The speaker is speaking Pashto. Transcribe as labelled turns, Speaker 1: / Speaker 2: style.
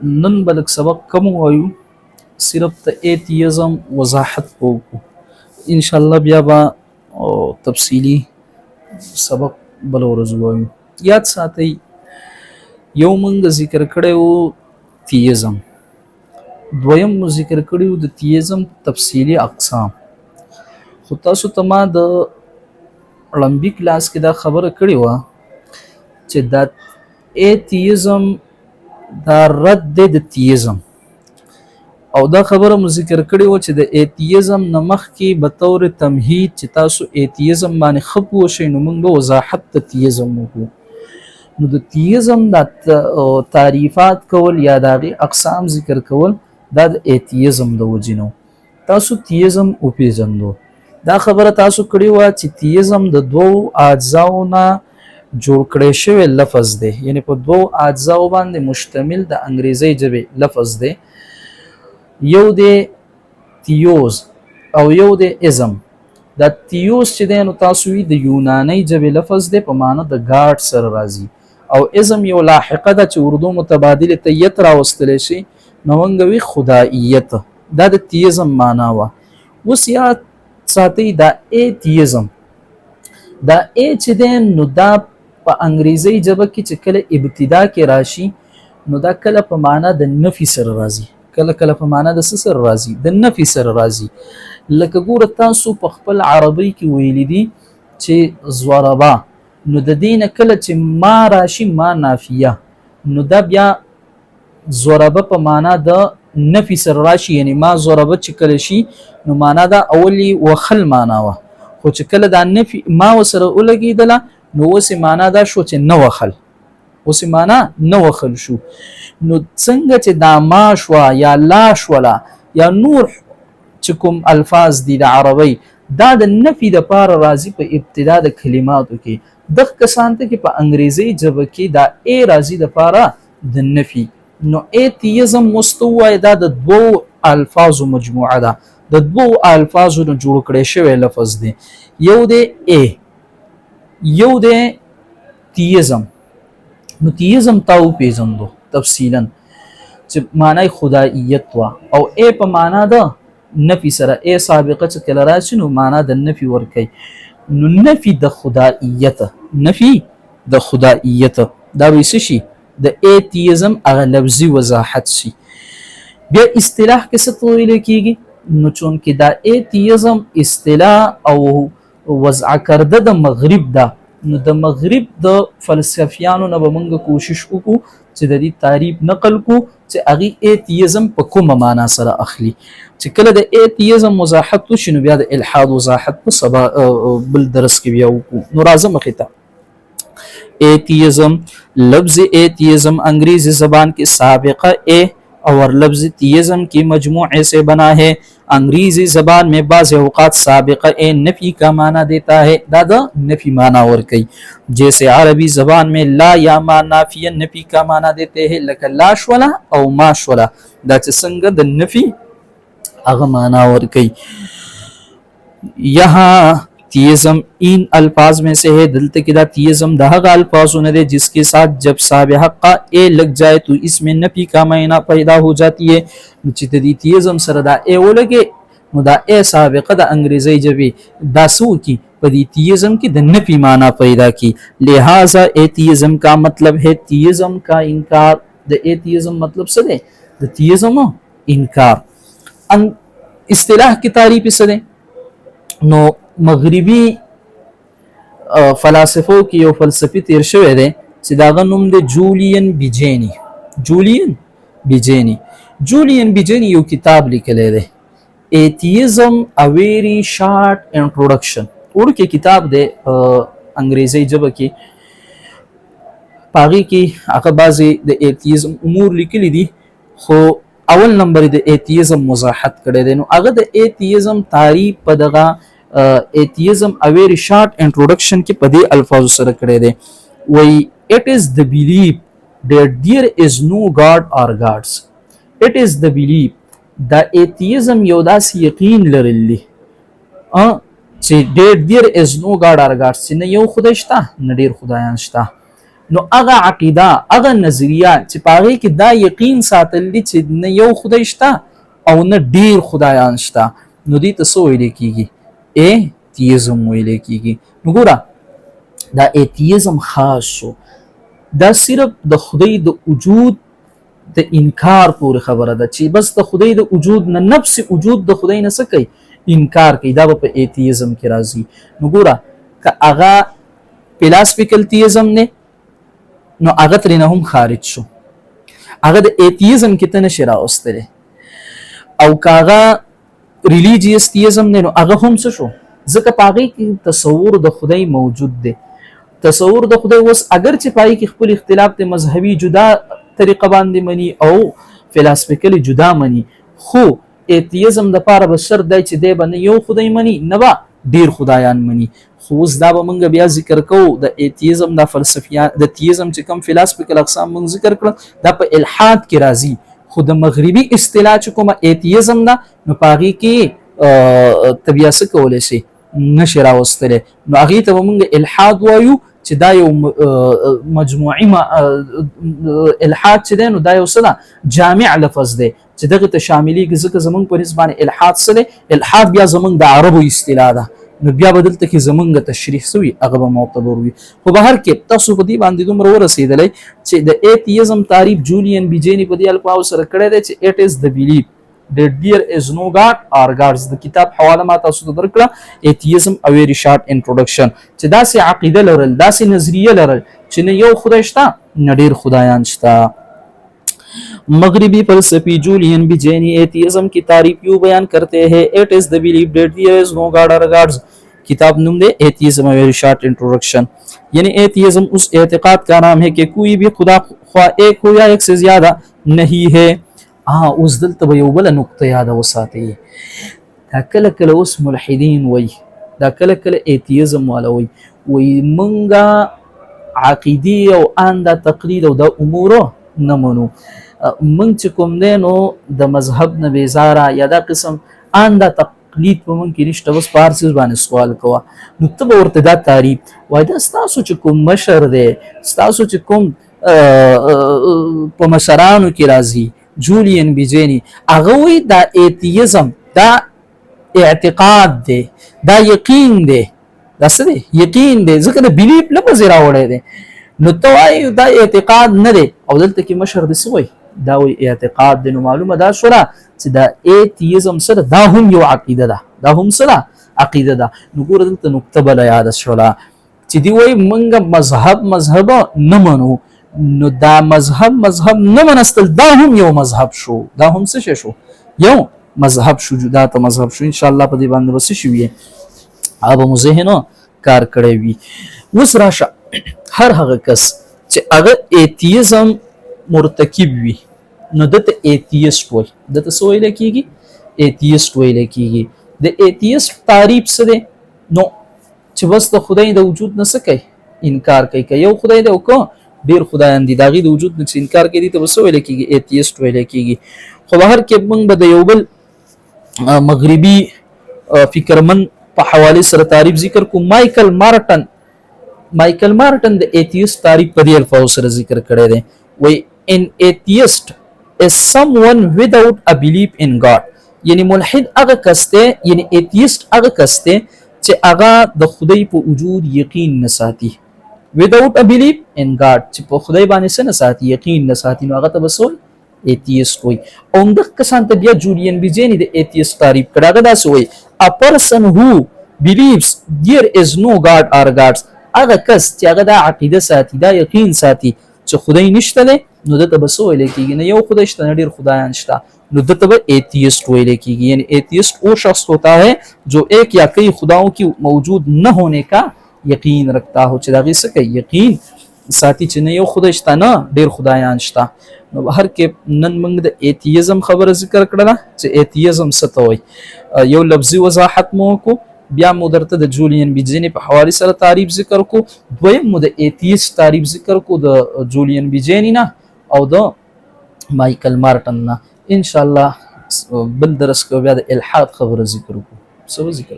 Speaker 1: نن بلک سبق کم وایو صرف د ایتیزم وضاحت وکړو ان شاء الله بیا به تفصیلی سبق بل ورځ وایو. یاد ساتئ یو مونږ ذکر کړی وو تیزم، دویم مو ذکر کړی وو د تیزم تفصیلی اقسام. خو تاسو ته ما د لمبي کلاس کې دا خبره کړې وه چې دا ایتیزم دا رد دی د تیزم، او دا خبره مو ذکر کړې وه چې د ایتیزم نه مخکې به طور تمهید چې تاسو ایتیزم باندې ښه پوه شئ نو موږ به وضاحت د تیزم وکړو. نو د تیزم دا تعریفات کول یا د هغې اقسام ذکر کول دا د ایتیزم د وجې نه تاسو تیزم وپېژندو. دا خبره تاسو کړې وه چې تیزم د دوو اجزاو نه جوړ کړی شوی لفظ دی، یعنی په دوو اجزاو باندې مشتمل د انګریزي ژبې لفظ دی. یو دی تیوز او یو دی ازم. دا تیوز چې دی نو تاسو وی د یوناني ژبې لفظ دی په معنی د ګاډ سره راځي، او ازم یو لاحقه ده چې اردو متبادل ته یت راوستلی شي نو موږ وی خداییت. دا د تیزم معنا وه. اوس یاد ساتئ دا ایتیزم، دا ای چې دی نو دا په انګریزي ژبه کې چې کله ابتدا کې راشي نو دا کله په معنا د نفي سره راځي، کله کله په معنا د څه سره راځي؟ د نفي سره راځي. لکه ګوره تاسو په خپل عربی کې ویلی دي چې ضربه، نو د دې نه کله چې ما راشي ما نافیه نو دا بیا ضربه په معنا د نفي سره راشي، یعنی ما ضربه چې کله شي نو معنا دا اولی وخل معنا وه، خو چې کله دا نفي ما وسره ولګېدله نو اوس معنا دا شو چې نه وخل، اوس معنا نه وخل شو. نو څنګه چې دا ما شوه یا لا شوله یا نور چې کوم الفاظ دي د عربی دا د نفي دپاره راځي په ابتدا د کلماتو کې، دغه کسان ته کې په انګریزي ژبه کې دا ای راځي دپاره د نفي. نو ایتیزم مستوی دا د دوو الفاظو مجموعه ده، د دوو الفاظو نه جوړ کړی شوی لفظ دی. یو دی ای، یو دی تیزم. نو تیزم تا وپېژندو تفصیلا چې معنی خداییت وه، او ای په معنا د نفي سره ای سابقه چې کله راشي نو معنا د نفي ورکوي. نو نفي د خداییت، نفي د خداییت دا به څه شي؟ د ایتیزم هغه لفظي وضاحت شي. بیا اصطلاح کې څه ته ویل کېږي؟ نو چونکې دا ایتیزم اصطلاح او وضع کرده د مغرب ده، نو د مغرب د فلسفیانو نه به موږ کوشش وکړو چې د دې تعریف نقل کو چې هغې ایتیزم په کومه معنا سره اخلي. چې کله د ایتیزم وضاحت وشي نو بیا د الحاد وضاحت په سبا بل درس کې بیا وکړو. نو راځه مخې ته. ایتیزم، لفظ ایتیزم انگریزی زبان کی سابقہ اے اور لفظ تیزم کی مجموعے سے بنا ہے. انگریزی زبان میں بعض اوقات سابقہ اے نفی کا معنی دیتا ہے، دادا نفی معنی ورکی، جیسے عربی زبان میں لا یا ما نافیا نفی کا معنی دیتے ہیں، لکه لا شولا او ما شولا دا چې څنګه د نفی هغه معنی ورکی. یہاں تیزم ان الفاظ میں سے ہے، دلتے کی دا تیزم دا هغه الفاظوں نے دے جس کے ساتھ جب سابقہ اے لگ جائے تو اس میں نفی کا معنی پیدا ہو جاتی ہے. چې د تیزم سره دا اے ولګي نو دا اے سابقه د انګریزي ژبې دا سو کی په دې تیزم کې د نفی معنی پیدا کی. لہذا ایتیزم کا مطلب ہے تیزم کا انکار. د ایتیزم مطلب څه دی؟ د تیزم انکار. اصطلاح کی تعریف څه دی؟ نو مغربي فلسفو کې یو فلسفي تیر شوی دی چې داغه نوم دی جولین بیجینی. جولین بیجینی، جولین بیجینی یو کتاب لیکلی دی ایتیزم ا ویری شارٹ انټروډکشن. ورکه کتاب دی انګریزي ژبه کې، پاغي کې هغه بعضې د ایتیزم امور لیکلي دي، خو اول نمبر د ایتیزم وضاحت کړی دی. نو هغه د ایتیزم تعریف په دغه ایتیزم ا ویری شارٹ انټروډکشن کې په دې الفاظو سره کړی دی. وایي it is the belief that there is no God or gods. It is the belief. دا ایتیزم یو داسې یقین لرل دی چې there is no God or gods، چې نه یو خدای شته نه ډېر خدایان شته. نو هغه عقیده هغه نظریه چې پاغي کې دا یقین ساتل دي چې نه یو خدای شته او نه ډیر خدایان شته نو دې ته څه ویل کیږي ایتیزم ویل کیږي. نو ګوره دا ایتیزم خاص شو دا صرف د خدای د وجود د انکار پورې خبره ده چې بس د خدای د وجود نه نفس وجود د خدای نه څه کوي انکار کوي دا په ایتیزم کې راځي. نو ګوره که هغه فلسفیکل تیزم نه نو هغه ترې نه هم خارج شو هغه د ایتیزم کې ته نشي راوستلی او که هغه ریلیجیس تیزم نه نو هغه هم څه شو ځکه په هغې کې تصور د خدای موجود دی. تصور د خدای اوس اگر چې پای کې خپل اختلاف د مذهبي جدا طریقه باندې مني او فلسفیکلی جدا مني خو ایتیزم د پاره به شرط دی چې دی به نه یو خدای مني نه به ډیر خدایان مني. خو اوس دا به موږ بیا ذکر کوو د ایتیزم د فلسفیان د تیزم چې کوم فلسفیکل اقسام موږ ذکر کړل دا په الحاد کې راځي خو د مغربي اصطلاح چې کومه ایتیزم ده نو په هغې کې طبیعه څه کولی شي نشي راوستلی نو هغې ته به موږ الحاد وایو چې دا یو مجموعي الحاد چې دی نو دا یو څه ده جامع لفظ دی چې دغه ته شاملېږي ځکه زمونږ په نسبت باندې الحاد څه دی الحاد بیا زمونږ د عربو اصطلاح ده نو بیا به دلته کې زمونږ تشریح سوي هغه به معتبر وي. خو به هر کې تاسو په دې باندې دومره ورسېدلی چې د ایتیزم تعریف جولیان بیجیني په دې الفاظو سره کړی دی چې اټ از د بلیف that there is no God or gods. د کتاب حواله ما تاسو ته درکړه ایتیزم a very short introduction چې داسې عقیده لرل داسې نظریه لرل چې نه یو خدای شته نه ډیر خدایان شته. مغربی فلسفی جولیان بیجینی ایتیزم کی تعریف یوں بیان کرتے ہیں it is the belief that there is no God or gods. کتاب نام دے ایتیزم a very short introduction یعنی ایتیزم اس اعتقاد کا نام ہے کہ کوئی بھی خدا خواہ ایک ہو یا ایک سے زیادہ نہیں ہے. اوس دلته به یو بله نقطه یاده وساتئ دا کله کله اوس ملحدین وایي دا کله کله ایتیزم والا وایي موږ عقیدې او ان دا تقلید او دا امورو نه منو موږ چې کوم دی نو د مذهب نه بیزاره یا دا قسم ان دا تقلید په موږ کې نشته بس په هر څیز باندې سوال کوه نو ته به ورته دا تعریف وایي دا ستاسو چې کوم مشر دی ستاسو چې کوم په مشرانو کې راځي جولیان بیجینی هغه وی دا ایتیزم دا اعتقاد دی دا یقین دی دا څه دی یقین دی ځکه د بلیف لفظ راوړی دی نو ته وایي دا اعتقاد نه دی او دلته کې مشر دی څه وایي دا وایي اعتقاد دی نو معلومه دا شوله چې دا ایتیزم سره دا هم یو عقیده ده دا هم سره عقیده ده. نو ګوره دلته نکته بله یاده شوله چې دی وایي موږ مذهب نه منو نو دا مذهب نه منستل دا هم یو مذهب شو دا هم څه شو یو مذهب شو جدا ته مذهب شو ان شاء الله په دې باندې وسه شو وي هغه مو ذهنو کار کړی وي. اوس راشه هر هغه کس چې هغه ایتیزم مرتکب وي نو دته ایتیست وایي دته څه ویل کیږي ایتیست ویل کیږي. د ایتیست تعریف څه دی نو چې بس د خدای د وجود نه څه کوي انکار کوي که یو خدای دی او که ډیر خدایان دي داغي د وجود نه انکار کوي ته وسو ویل کیږي ایتیست ویل کیږي. خو بهر کې موږ به د یو بل مغربي فکرمن په حواله سره تعریف ذکر کو مایکل مارټن د ایتیست تعریف په دې الفاظ سره ذکر کړی دی وای ان ایتیست is someone without a belief in God یعنی ملحد هغه کس دی یعنی ایتیست هغه کس دی چې هغه د خدای په وجود یقین نه ساتي without a belief in God چې په خدای باندې څه نه ساتي یقین نه ساتي نو هغه ته بسول ایتیست وایي. او همدغه کسان ته بیا جولیان بیجیني د ایتیست تعریف کړی هغه داسې وایي a person who believes there is no God or gods هغه کس چې هغه دا عقیده ساتي دا یقین ساتي چې خدای نشته دی نو دته به څه ویل کېږي نه یو خدای شته نه ډېر خدایان شته نو دته به ایتیست ویل کېږي. یعنی ایتیست وہ شخص ہوتا ہے جو ایک یا کئی خداؤں کی موجود نہ ہونے کا یقین رکھتا ہو چې دا غي څه کوي یقین ساتي چې نه یو خدای شته نه ډېر خدایان شته. نو هر کې نن موږ د ایتیزم خبره ذکر کړله چې ایتیزم څه ته وایي یو لفظي وضاحت مو وکړو بیا مو درته د جولیان بیجیني په حواله سره تعریف ذکر کو دویم مو د ایتیست تعریف ذکر کو د جولیان بیجیني نه او د مایکل مارټن نه ان شاء الله بل درس کې بیا د الحاد خبره ذکر کو څه ذکر